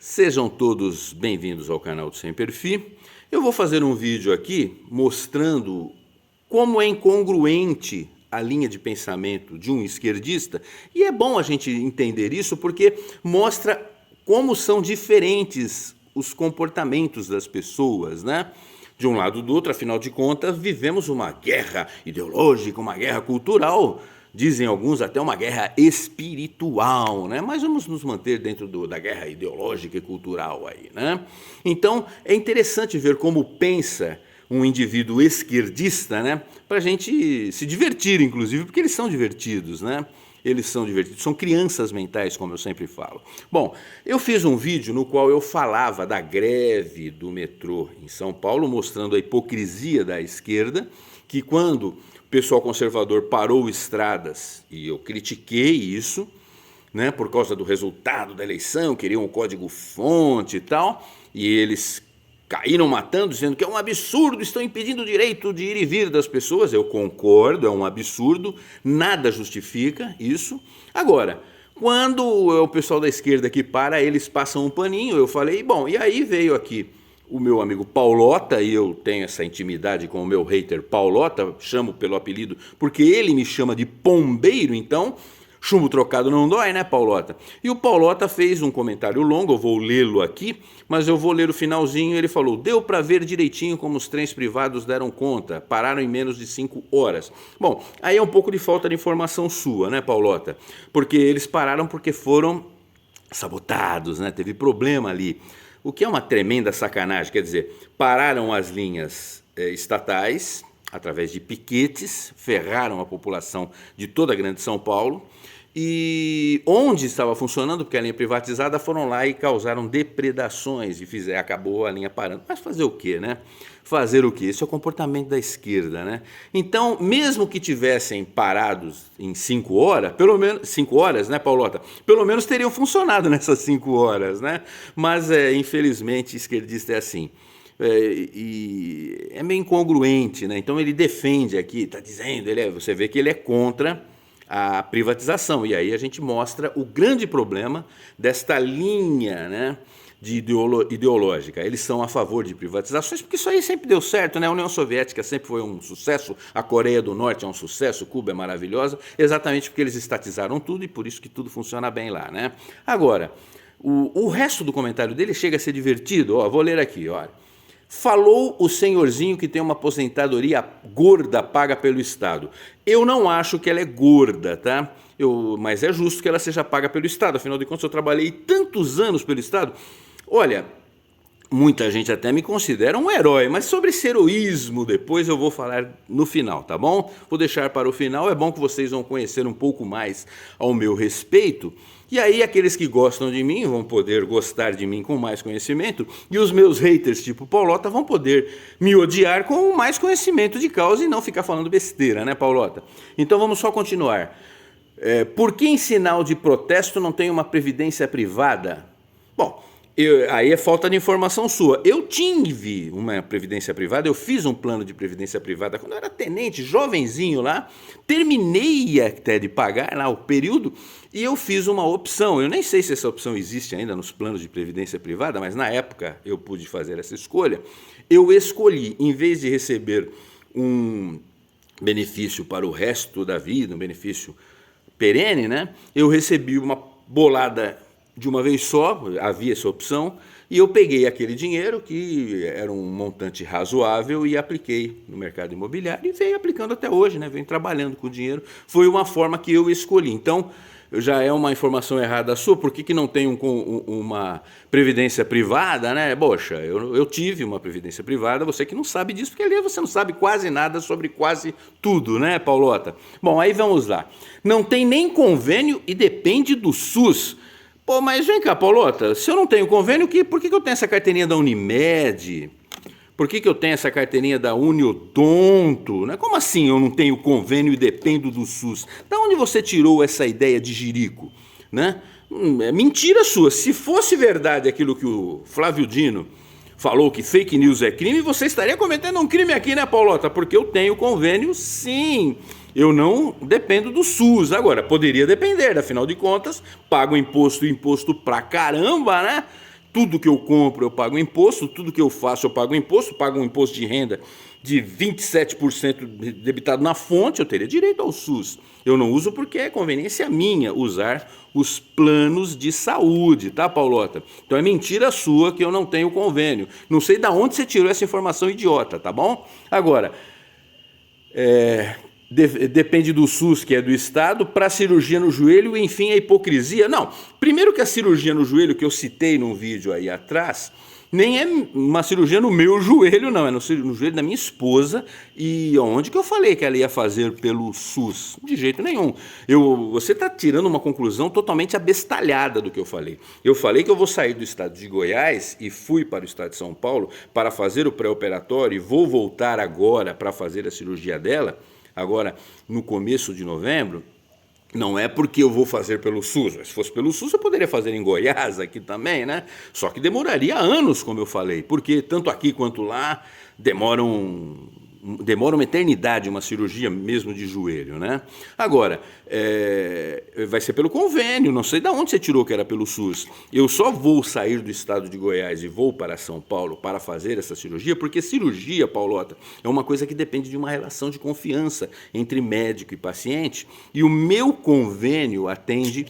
Sejam todos bem-vindos ao canal do Sem Perfil. Eu vou fazer um vídeo aqui mostrando como é incongruente a linha de pensamento de um esquerdista, e é bom a gente entender isso porque mostra como são diferentes os comportamentos das pessoas, né? De um lado ou do outro, afinal de contas, vivemos uma guerra ideológica, uma guerra cultural, dizem alguns até uma guerra espiritual, né? Mas vamos nos manter dentro da guerra ideológica e cultural aí, né? Então, é interessante ver como pensa um indivíduo esquerdista, né? Para a gente se divertir, inclusive, porque eles são divertidos, né? Eles são divertidos, são crianças mentais, como eu sempre falo. Bom, eu fiz um vídeo no qual eu falava da greve do metrô em São Paulo, mostrando a hipocrisia da esquerda, que quando o pessoal conservador parou estradas, e eu critiquei isso, né, por causa do resultado da eleição, queriam o código-fonte e tal, e eles caíram matando, dizendo que é um absurdo, estão impedindo o direito de ir e vir das pessoas. Eu concordo, é um absurdo, nada justifica isso. Agora, quando o pessoal da esquerda aqui para, eles passam um paninho, eu falei, bom, e aí veio aqui o meu amigo Paulota, e eu tenho essa intimidade com o meu hater Paulota, chamo pelo apelido, porque ele me chama de pombeiro, então chumbo trocado não dói, né, Paulota? E o Paulota fez um comentário longo, eu vou lê-lo aqui, mas eu vou ler o finalzinho. Ele falou: deu para ver direitinho como os trens privados deram conta, pararam em menos de 5 horas. Bom, aí é um pouco de falta de informação sua, né, Paulota? Porque eles pararam porque foram sabotados, né? Teve problema ali. O que é uma tremenda sacanagem, quer dizer, pararam as linhas estatais através de piquetes, ferraram a população de toda a grande São Paulo, e onde estava funcionando, porque a linha privatizada, foram lá e causaram depredações e acabou a linha parando. Mas fazer o quê, né? Fazer o quê? Esse é o comportamento da esquerda, né? Então, mesmo que tivessem parados em 5 horas, pelo menos 5 horas, né, Paulota? Pelo menos teriam funcionado nessas 5 horas, né? Mas, infelizmente, esquerdista é assim. E é meio incongruente, né? Então ele defende aqui, está dizendo, você vê que ele é contra a privatização, e aí a gente mostra o grande problema desta linha, né, ideológica. Eles são a favor de privatizações, porque isso aí sempre deu certo, né? A União Soviética sempre foi um sucesso, a Coreia do Norte é um sucesso, Cuba é maravilhosa, exatamente porque eles estatizaram tudo e por isso que tudo funciona bem lá, né? Agora, o resto do comentário dele chega a ser divertido, ó, vou ler aqui, olha. Falou o senhorzinho que tem uma aposentadoria gorda paga pelo Estado. Eu não acho que ela é gorda, tá? Mas é justo que ela seja paga pelo Estado. Afinal de contas, eu trabalhei tantos anos pelo Estado. Olha, muita gente até me considera um herói, mas sobre esse heroísmo depois eu vou falar no final, tá bom? Vou deixar para o final, é bom que vocês vão conhecer um pouco mais ao meu respeito. E aí aqueles que gostam de mim vão poder gostar de mim com mais conhecimento, e os meus haters tipo Paulota vão poder me odiar com mais conhecimento de causa e não ficar falando besteira, né, Paulota? Então vamos só continuar. Por que em sinal de protesto não tem uma previdência privada? Bom, aí é falta de informação sua. Eu tive uma previdência privada, eu fiz um plano de previdência privada quando eu era tenente, jovenzinho lá, terminei até de pagar lá o período e eu fiz uma opção. Eu nem sei se essa opção existe ainda nos planos de previdência privada, mas na época eu pude fazer essa escolha. Eu escolhi, em vez de receber um benefício para o resto da vida, um benefício perene, né? Eu recebi uma bolada de uma vez só, havia essa opção, e eu peguei aquele dinheiro, que era um montante razoável, e apliquei no mercado imobiliário, e venho aplicando até hoje, né? Venho trabalhando com o dinheiro. Foi uma forma que eu escolhi. Então, já é uma informação errada sua, por que não tem uma previdência privada, né? Poxa, eu tive uma previdência privada, você que não sabe disso, porque ali você não sabe quase nada sobre quase tudo, né, Paulota? Bom, aí vamos lá. Não tem nem convênio e depende do SUS. Pô, mas vem cá, Paulota, se eu não tenho convênio, por que eu tenho essa carteirinha da Unimed? Por que eu tenho essa carteirinha da Uniodonto? Né? Como assim eu não tenho convênio e dependo do SUS? Da onde você tirou essa ideia de jirico? Né? É mentira sua. Se fosse verdade aquilo que o Flávio Dino falou, que fake news é crime, você estaria cometendo um crime aqui, né, Paulota? Porque eu tenho convênio, sim. Eu não dependo do SUS. Agora, poderia depender, afinal de contas, pago imposto pra caramba, né? tudo que eu compro eu pago imposto, tudo que eu faço eu pago imposto, pago um imposto de renda de 27% debitado na fonte, eu teria direito ao SUS. Eu não uso porque é conveniência minha usar os planos de saúde, tá, Paulota? Então é mentira sua que eu não tenho convênio. Não sei de onde você tirou essa informação idiota, tá bom? Agora, depende do SUS, que é do Estado, para a cirurgia no joelho, enfim, a hipocrisia. Não, primeiro que a cirurgia no joelho, que eu citei num vídeo aí atrás, nem é uma cirurgia no meu joelho, não, é no joelho da minha esposa. E onde que eu falei que ela ia fazer pelo SUS? De jeito nenhum. Você está tirando uma conclusão totalmente abestalhada do que eu falei. Eu falei que eu vou sair do estado de Goiás e fui para o estado de São Paulo para fazer o pré-operatório e vou voltar agora para fazer a cirurgia dela, agora no começo de novembro. Não é porque eu vou fazer pelo SUS. Se fosse pelo SUS, eu poderia fazer em Goiás aqui também, né? Só que demoraria anos, como eu falei, porque tanto aqui quanto lá demora uma eternidade uma cirurgia mesmo de joelho, né? Agora, vai ser pelo convênio, não sei de onde você tirou que era pelo SUS. Eu só vou sair do estado de Goiás e vou para São Paulo para fazer essa cirurgia, porque cirurgia, Paulota, é uma coisa que depende de uma relação de confiança entre médico e paciente, e o meu convênio atende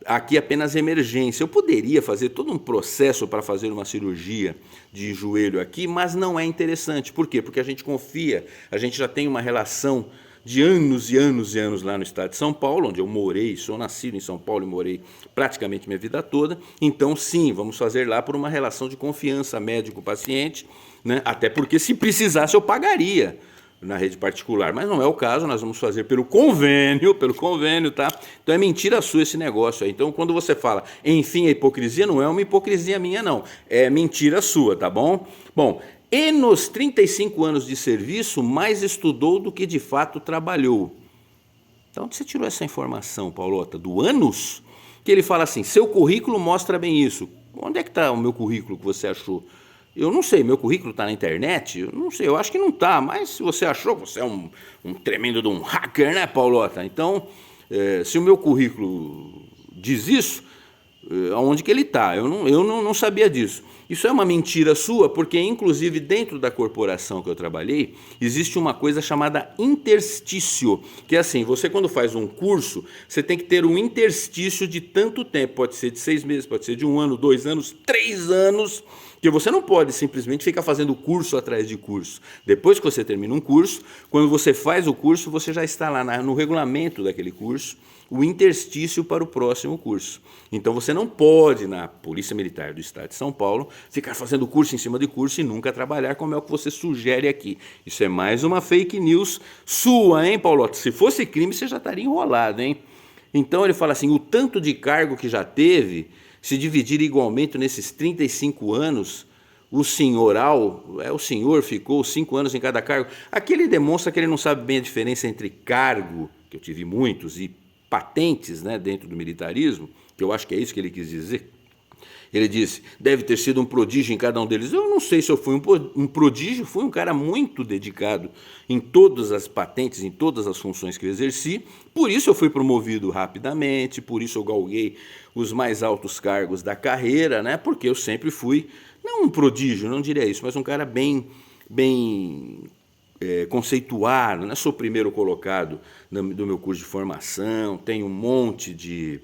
aqui apenas emergência. Eu poderia fazer todo um processo para fazer uma cirurgia de joelho aqui, mas não é interessante. Por quê? Porque a gente confia, a gente já tem uma relação de anos e anos e anos lá no estado de São Paulo, onde eu morei, sou nascido em São Paulo e morei praticamente minha vida toda. Então, sim, vamos fazer lá por uma relação de confiança médico-paciente, né? Até porque se precisasse eu pagaria na rede particular, mas não é o caso, nós vamos fazer pelo convênio, tá? Então é mentira sua esse negócio aí. Então quando você fala, enfim, a hipocrisia, não é uma hipocrisia minha não, é mentira sua, tá bom? Bom, e nos 35 anos de serviço, mais estudou do que de fato trabalhou. Então onde você tirou essa informação, Paulota? Do anos? Que ele fala assim, seu currículo mostra bem isso. Onde é que está o meu currículo que você achou? Eu não sei, meu currículo está na internet? Eu não sei, eu acho que não está, mas se você achou, você é um tremendo de um hacker, né, Paulota? Então, se o meu currículo diz isso, aonde que ele está? Eu não sabia disso. Isso é uma mentira sua, porque inclusive dentro da corporação que eu trabalhei, existe uma coisa chamada interstício, que é assim, você quando faz um curso, você tem que ter um interstício de tanto tempo, pode ser de 6 meses, pode ser de 1 ano, 2 anos, 3 anos, porque você não pode simplesmente ficar fazendo curso atrás de curso. Depois que você termina um curso, quando você faz o curso, você já está lá no regulamento daquele curso, o interstício para o próximo curso. Então você não pode, na Polícia Militar do Estado de São Paulo, ficar fazendo curso em cima de curso e nunca trabalhar, como é o que você sugere aqui. Isso é mais uma fake news sua, hein, Paulota? Se fosse crime, você já estaria enrolado, hein? Então ele fala assim, o tanto de cargo que já teve, se dividir igualmente nesses 35 anos, o senhor ficou 5 anos em cada cargo. Aqui ele demonstra que ele não sabe bem a diferença entre cargo, que eu tive muitos, e patentes, né, dentro do militarismo, que eu acho que é isso que ele quis dizer. Ele disse, deve ter sido um prodígio em cada um deles. Eu não sei se eu fui um prodígio, fui um cara muito dedicado em todas as patentes, em todas as funções que eu exerci. Por isso eu fui promovido rapidamente, por isso eu galguei os mais altos cargos da carreira, né? Porque eu sempre fui, não um prodígio, não diria isso, mas um cara bem conceituado, né? Sou primeiro colocado do meu curso de formação, tenho um monte de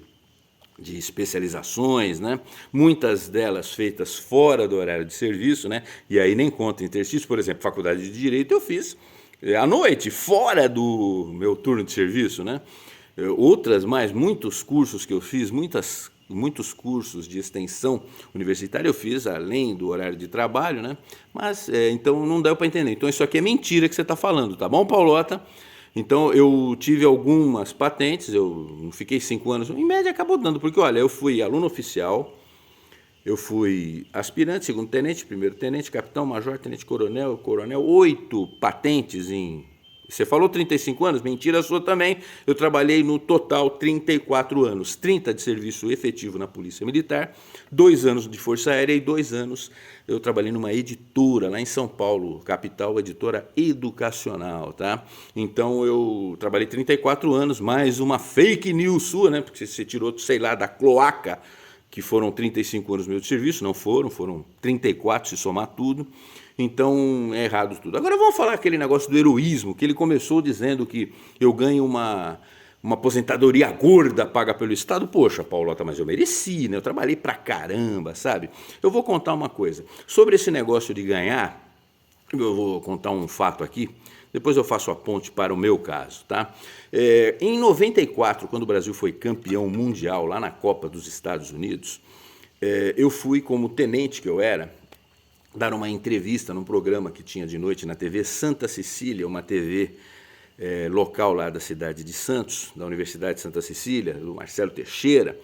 especializações, né? Muitas delas feitas fora do horário de serviço, né? E aí nem conta interstício, por exemplo, faculdade de Direito eu fiz à noite, fora do meu turno de serviço, né? Muitos cursos que eu fiz, muitos cursos de extensão universitária eu fiz além do horário de trabalho, né? Mas então não deu para entender. Então isso aqui é mentira que você está falando, tá bom, Paulota? Então eu tive algumas patentes, eu não fiquei 5 anos, em média acabou dando, porque olha, eu fui aluno oficial, eu fui aspirante, segundo tenente, primeiro tenente, capitão, major, tenente coronel, 8 patentes em... Você falou 35 anos? Mentira sua também. Eu trabalhei no total 34 anos. 30 de serviço efetivo na Polícia Militar, 2 anos de Força Aérea e 2 anos eu trabalhei numa editora lá em São Paulo, capital, editora educacional, tá? Então eu trabalhei 34 anos, mais uma fake news sua, né? Porque você tirou, sei lá, da cloaca, que foram 35 anos meu de serviço, não foram 34 se somar tudo, então é errado tudo. Agora vamos falar aquele negócio do heroísmo, que ele começou dizendo que eu ganho uma aposentadoria gorda paga pelo Estado. Poxa, Paulota, mas eu mereci, né? Eu trabalhei pra caramba, sabe? Eu vou contar uma coisa. Sobre esse negócio de ganhar, eu vou contar um fato aqui, depois eu faço a ponte para o meu caso, tá? Em 94, quando o Brasil foi campeão mundial lá na Copa dos Estados Unidos, eu fui, como tenente que eu era, dar uma entrevista num programa que tinha de noite na TV Santa Cecília, uma TV local lá da cidade de Santos, da Universidade de Santa Cecília, do Marcelo Teixeira.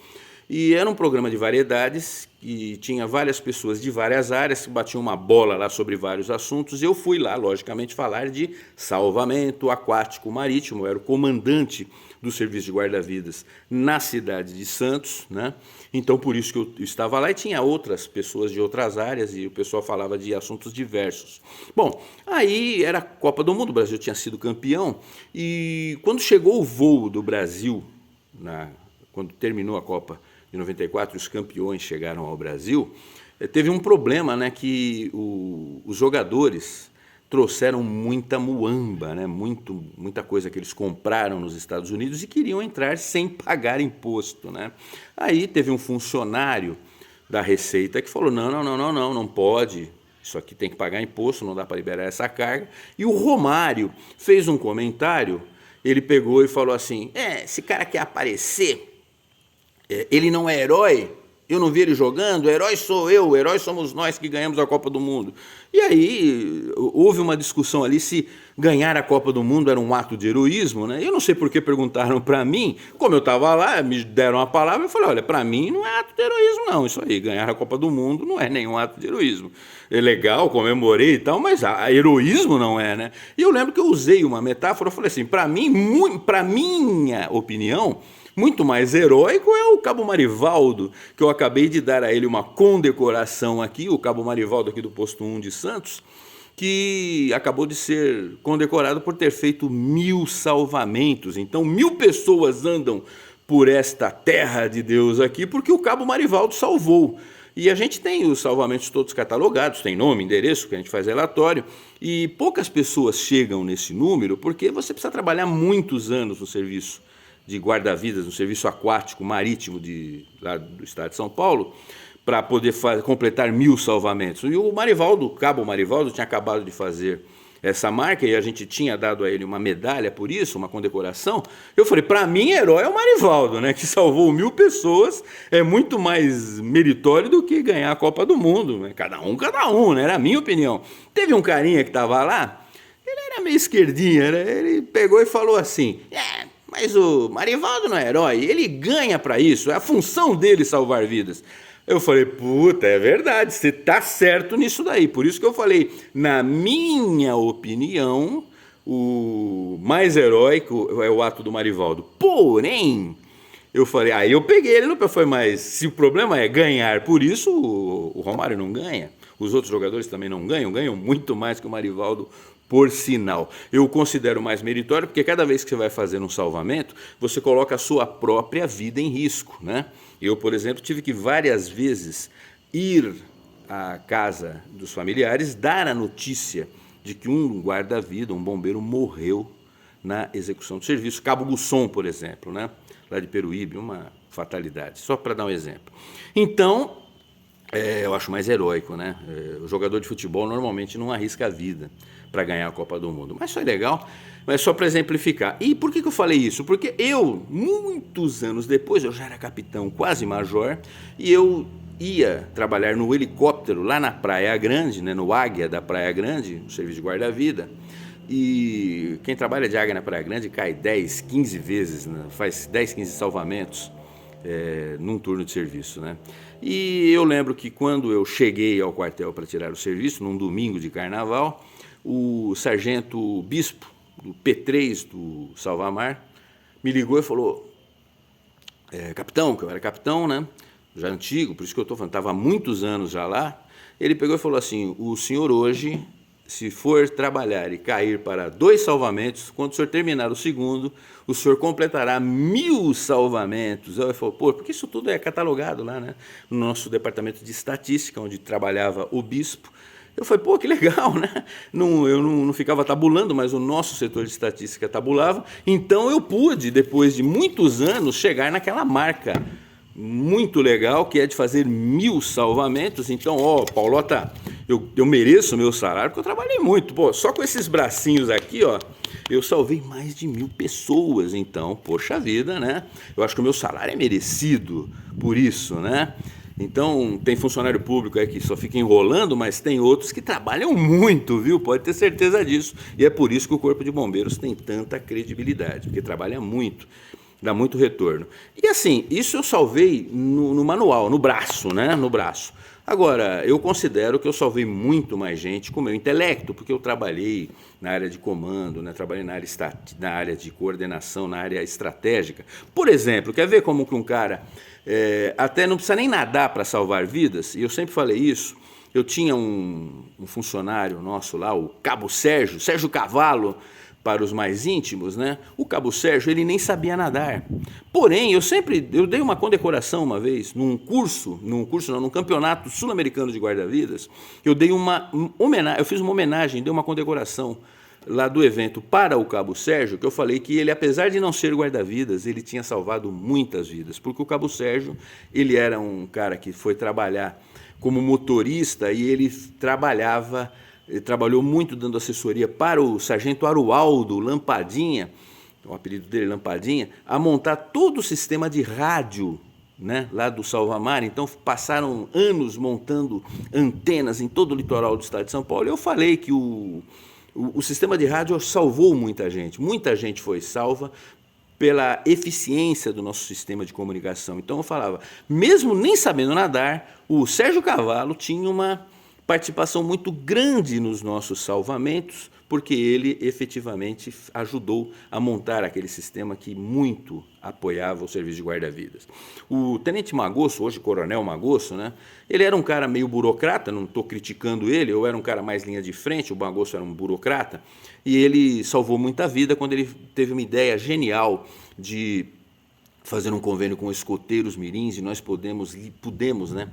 E era um programa de variedades que tinha várias pessoas de várias áreas que batiam uma bola lá sobre vários assuntos. Eu fui lá, logicamente, falar de salvamento aquático marítimo. Eu era o comandante do serviço de guarda-vidas na cidade de Santos, né? Então, por isso que eu estava lá, e tinha outras pessoas de outras áreas e o pessoal falava de assuntos diversos. Bom, aí era a Copa do Mundo, o Brasil tinha sido campeão, e quando chegou o voo do Brasil, quando terminou a Copa de 94, os campeões chegaram ao Brasil, teve um problema, né, que os jogadores trouxeram muita muamba, né, muita coisa que eles compraram nos Estados Unidos e queriam entrar sem pagar imposto, né? Aí teve um funcionário da Receita que falou, não pode, isso aqui tem que pagar imposto, não dá para liberar essa carga. E o Romário fez um comentário, ele pegou e falou assim, esse cara quer aparecer, ele não é herói, eu não vi ele jogando, o herói sou eu, o herói somos nós que ganhamos a Copa do Mundo. E aí houve uma discussão ali se ganhar a Copa do Mundo era um ato de heroísmo, né? Eu não sei por que perguntaram para mim, como eu estava lá, me deram a palavra, eu falei, olha, para mim não é ato de heroísmo não, isso aí, ganhar a Copa do Mundo não é nenhum ato de heroísmo. É legal, comemorei e tal, mas a heroísmo não é, né? E eu lembro que eu usei uma metáfora, eu falei assim, para mim, para minha opinião, muito mais heróico é o Cabo Marivaldo, que eu acabei de dar a ele uma condecoração aqui, o Cabo Marivaldo aqui do Posto 1 de Santos, que acabou de ser condecorado por ter feito 1000 salvamentos. Então 1000 pessoas andam por esta terra de Deus aqui porque o Cabo Marivaldo salvou. E a gente tem os salvamentos todos catalogados, tem nome, endereço, que a gente faz relatório, e poucas pessoas chegam nesse número porque você precisa trabalhar muitos anos no serviço de guarda-vidas, no serviço aquático marítimo lá do estado de São Paulo, para poder completar 1000 salvamentos. E o Marivaldo, o Cabo Marivaldo, tinha acabado de fazer essa marca e a gente tinha dado a ele uma medalha por isso, uma condecoração. Eu falei, para mim, herói é o Marivaldo, né, que salvou 1000 pessoas, é muito mais meritório do que ganhar a Copa do Mundo, né? Cada um, né? Era a minha opinião. Teve um carinha que estava lá, ele era meio esquerdinha, né? Ele pegou e falou assim, mas o Marivaldo não é herói, ele ganha para isso, é a função dele salvar vidas. Eu falei, puta, é verdade, você tá certo nisso daí. Por isso que eu falei, na minha opinião, o mais heróico é o ato do Marivaldo. Porém, eu falei, aí eu peguei ele no pé, foi, mas se o problema é ganhar, por isso o Romário não ganha, os outros jogadores também não ganham muito mais que o Marivaldo, por sinal. Eu considero mais meritório porque cada vez que você vai fazer um salvamento, você coloca a sua própria vida em risco, né? Eu, por exemplo, tive que várias vezes ir à casa dos familiares, dar a notícia de que um guarda-vida, um bombeiro, morreu na execução do serviço. Cabo Gusson, por exemplo, né? Lá de Peruíbe, uma fatalidade, só para dar um exemplo. Então, eu acho mais heróico, né? O jogador de futebol normalmente não arrisca a vida para ganhar a Copa do Mundo. Mas foi legal, mas só para exemplificar. E por que eu falei isso? Porque eu, muitos anos depois, eu já era capitão, quase major, e eu ia trabalhar no helicóptero lá na Praia Grande, né, no Águia da Praia Grande, no serviço de guarda-vida. E quem trabalha de Águia na Praia Grande cai 10, 15 vezes, né, faz 10, 15 salvamentos num turno de serviço, né? E eu lembro que quando eu cheguei ao quartel para tirar o serviço, num domingo de carnaval, o sargento Bispo, do P3 do Salvamar, me ligou e falou, capitão, que eu era capitão, né? Já antigo, por isso que eu estou falando, estava há muitos anos já lá. Ele pegou e falou assim, o senhor hoje se for trabalhar e cair para 2 salvamentos, quando o senhor terminar o segundo, o senhor completará 1000 salvamentos. Eu falei, pô, porque isso tudo é catalogado lá, né? No nosso departamento de estatística, onde trabalhava o bispo. Eu falei, pô, que legal, né? Eu não ficava tabulando, mas o nosso setor de estatística tabulava. Então eu pude, depois de muitos anos, chegar naquela marca muito legal, que é de fazer 1000 salvamentos. Então, ó, Paulota, eu mereço o meu salário, porque eu trabalhei muito. Pô, só com esses bracinhos aqui, ó, eu salvei mais de 1000 pessoas. Então, poxa vida, né? Eu acho que o meu salário é merecido por isso, né? Então, tem funcionário público aí que só fica enrolando, mas tem outros que trabalham muito, viu? Pode ter certeza disso. E é por isso que o Corpo de Bombeiros tem tanta credibilidade, porque trabalha muito, dá muito retorno. E assim, isso eu salvei no manual, no braço, né? No braço. Agora, eu considero que eu salvei muito mais gente com o meu intelecto, porque eu trabalhei na área de comando, né? Trabalhei na área de coordenação, na área estratégica. Por exemplo, quer ver como que um cara até não precisa nem nadar para salvar vidas? E eu sempre falei isso. Eu tinha um funcionário nosso lá, o Cabo Sérgio Cavalo, para os mais íntimos, né? O Cabo Sérgio, ele nem sabia nadar. Porém, eu dei uma condecoração uma vez, num campeonato sul-americano de guarda-vidas, eu fiz uma homenagem, dei uma condecoração lá do evento para o Cabo Sérgio, que eu falei que ele, apesar de não ser guarda-vidas, ele tinha salvado muitas vidas, porque o Cabo Sérgio, ele era um cara que foi trabalhar como motorista e ele trabalhou muito dando assessoria para o sargento Arualdo Lampadinha, o apelido dele Lampadinha, a montar todo o sistema de rádio, né, lá do Salvamar. Então passaram anos montando antenas em todo o litoral do estado de São Paulo. E eu falei que o sistema de rádio salvou muita gente foi salva pela eficiência do nosso sistema de comunicação. Então eu falava, mesmo nem sabendo nadar, o Sérgio Cavalo tinha uma participação muito grande nos nossos salvamentos, porque ele efetivamente ajudou a montar aquele sistema que muito apoiava o serviço de guarda-vidas. O tenente Magosso, hoje coronel Magosso, né, ele era um cara meio burocrata, não estou criticando ele, eu era um cara mais linha de frente, o Magosso era um burocrata, e ele salvou muita vida quando ele teve uma ideia genial de fazer um convênio com escoteiros mirins, e nós pudemos, né,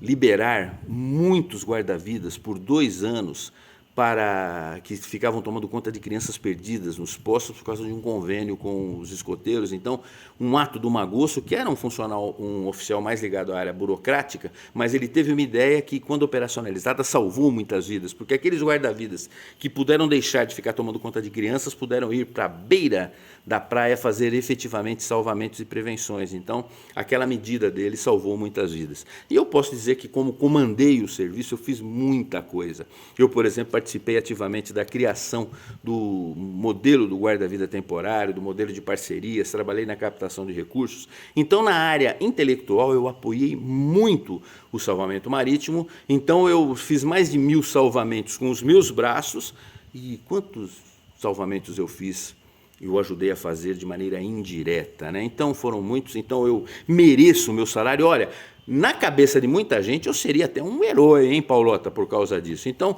liberar muitos guarda-vidas por 2 anos para que ficavam tomando conta de crianças perdidas nos postos por causa de um convênio com os escoteiros. Então, um ato do Magosso, que era um oficial mais ligado à área burocrática, mas ele teve uma ideia que, quando operacionalizada, salvou muitas vidas, porque aqueles guarda-vidas que puderam deixar de ficar tomando conta de crianças puderam ir para a beira da praia fazer efetivamente salvamentos e prevenções. Então, aquela medida dele salvou muitas vidas. E eu posso dizer que, como comandei o serviço, eu fiz muita coisa. Eu, por exemplo, participei ativamente da criação do modelo do guarda-vida temporário, do modelo de parcerias, trabalhei na captação de recursos. Então, na área intelectual, eu apoiei muito o salvamento marítimo. Então, eu fiz mais de 1000 salvamentos com os meus braços. E quantos salvamentos eu fiz? Eu ajudei a fazer de maneira indireta, né? Então foram muitos, então eu mereço o meu salário. Olha, na cabeça de muita gente eu seria até um herói, hein, Paulota, por causa disso. Então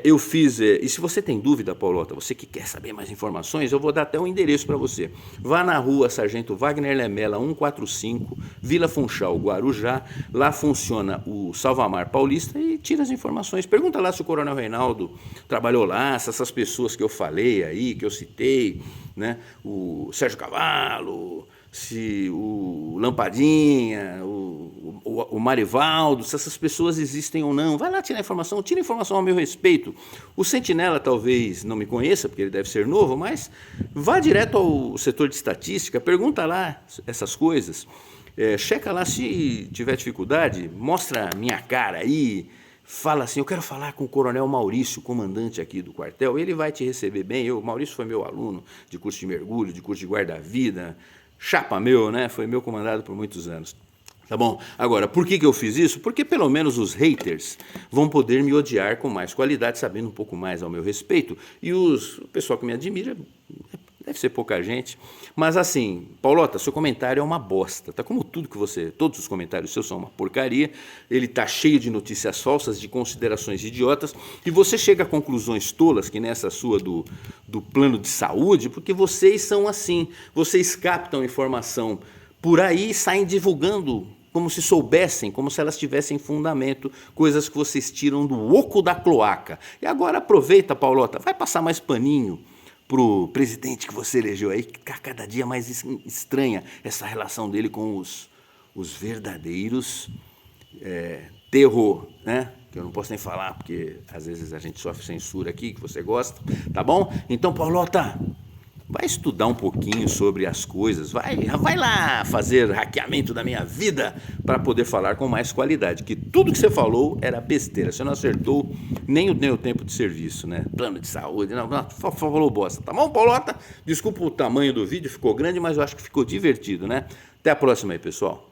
eu fiz, e se você tem dúvida, Paulota, você que quer saber mais informações, eu vou dar até um endereço para você. Vá na rua Sargento Wagner Lemela 145, Vila Funchal, Guarujá. Lá funciona o Salvamar Paulista e tira as informações. Pergunta lá se o Coronel Reinaldo trabalhou lá, se essas pessoas que eu falei aí, que eu citei, né, o Sérgio Cavalo, se o Lampadinha, o Marivaldo, se essas pessoas existem ou não. Vai lá tirar informação, tira informação a meu respeito. O Sentinela talvez não me conheça, porque ele deve ser novo, mas vá direto ao setor de estatística, pergunta lá essas coisas, checa lá se tiver dificuldade, mostra a minha cara aí, fala assim, eu quero falar com o Coronel Maurício, comandante aqui do quartel, ele vai te receber bem. O Maurício foi meu aluno de curso de mergulho, de curso de guarda-vida, chapa meu, né? Foi meu comandado por muitos anos. Tá bom? Agora, por que eu fiz isso? Porque pelo menos os haters vão poder me odiar com mais qualidade, sabendo um pouco mais ao meu respeito. E o pessoal que me admira é deve ser pouca gente. Mas assim, Paulota, seu comentário é uma bosta, tá? Como tudo que você, todos os comentários seus são uma porcaria, ele tá cheio de notícias falsas, de considerações idiotas, e você chega a conclusões tolas, que nessa sua do plano de saúde, porque vocês são assim, vocês captam informação por aí e saem divulgando como se soubessem, como se elas tivessem fundamento, coisas que vocês tiram do oco da cloaca. E agora aproveita, Paulota, vai passar mais paninho pro presidente que você elegeu aí, que tá cada dia mais estranha essa relação dele com os verdadeiros terror, né? Que eu não posso nem falar, porque às vezes a gente sofre censura aqui, que você gosta, tá bom? Então, Paulota, vai estudar um pouquinho sobre as coisas, vai lá fazer hackeamento da minha vida para poder falar com mais qualidade, que tudo que você falou era besteira, você não acertou nem o tempo de serviço, né? Plano de saúde, não, falou bosta, tá bom, Paulota? Desculpa o tamanho do vídeo, ficou grande, mas eu acho que ficou divertido, né? Até a próxima aí, pessoal.